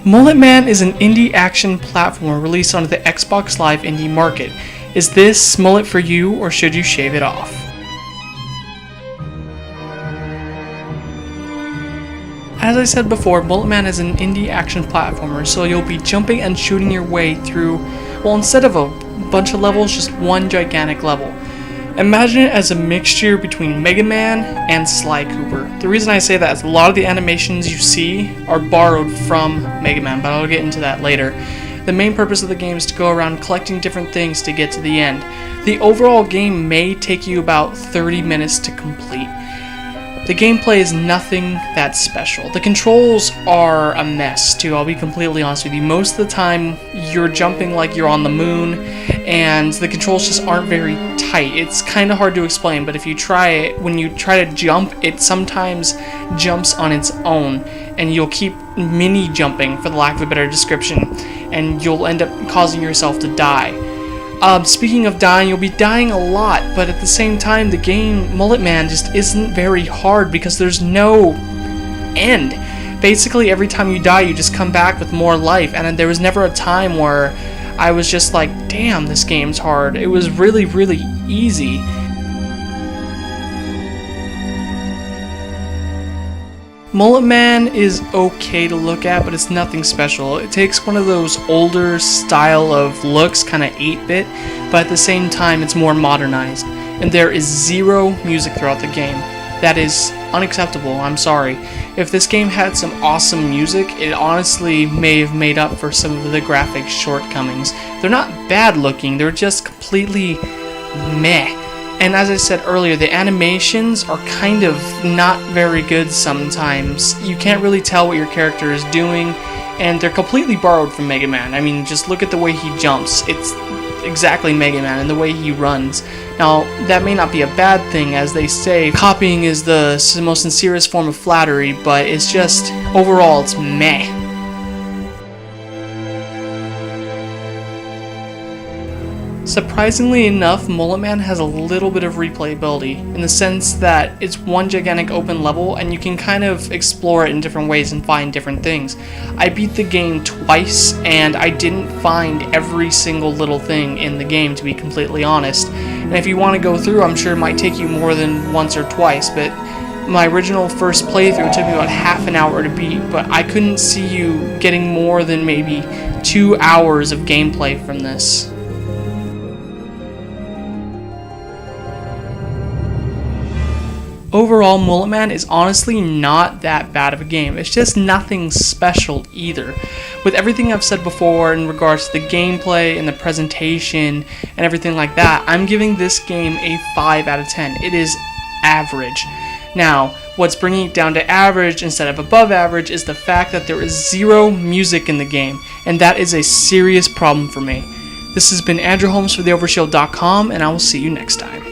Mulletman is an indie action platformer released onto the Xbox Live indie market. Is this mullet for you, or should you shave it off? As I said before, Mulletman is an indie action platformer, so you'll be jumping and shooting your way through, well, instead of a bunch of levels, just one gigantic level. Imagine it as a mixture between Mega Man and Sly Cooper. The reason I say that is a lot of the animations you see are borrowed from Mega Man, but I'll get into that later. The main purpose of the game is to go around collecting different things to get to the end. The overall game may take you about 30 minutes to complete. The gameplay is nothing that special. The controls are a mess too, I'll be completely honest with you. Most of the time you're jumping like you're on the moon, and the controls just aren't very tight. It's kind of hard to explain, but if you try it, when you try to jump, it sometimes jumps on its own, and you'll keep mini jumping, for the lack of a better description, and you'll end up causing yourself to die. Speaking of dying, you'll be dying a lot, but at the same time, the game Mulletman just isn't very hard because there's no end. Basically, every time you die, you just come back with more life, and there was never a time where I was just like, damn, this game's hard. It was really, really easy. Mulletman is okay to look at, but it's nothing special. It takes one of those older style of looks, kind of 8-bit, but at the same time it's more modernized. And there is zero music throughout the game. That is unacceptable, I'm sorry. If this game had some awesome music, it honestly may have made up for some of the graphic shortcomings. They're not bad looking, they're just completely meh. And as I said earlier, the animations are kind of not very good sometimes. You can't really tell what your character is doing, and they're completely borrowed from Mega Man. I mean, just look at the way he jumps. It's exactly Mega Man, and the way he runs. Now, that may not be a bad thing, as they say, copying is the most sincerest form of flattery, but it's just, overall, it's meh. Surprisingly enough, Mulletman has a little bit of replayability, in the sense that it's one gigantic open level and you can kind of explore it in different ways and find different things. I beat the game twice and I didn't find every single little thing in the game, to be completely honest. And if you want to go through, I'm sure it might take you more than once or twice, but my original first playthrough took me about half an hour to beat, but I couldn't see you getting more than maybe 2 hours of gameplay from this. Overall, Mulletman is honestly not that bad of a game. It's just nothing special either. With everything I've said before in regards to the gameplay and the presentation and everything like that, I'm giving this game a 5 out of 10. It is average. Now, what's bringing it down to average instead of above average is the fact that there is zero music in the game, and that is a serious problem for me. This has been Andrew Holmes for the Overshield.com, and I will see you next time.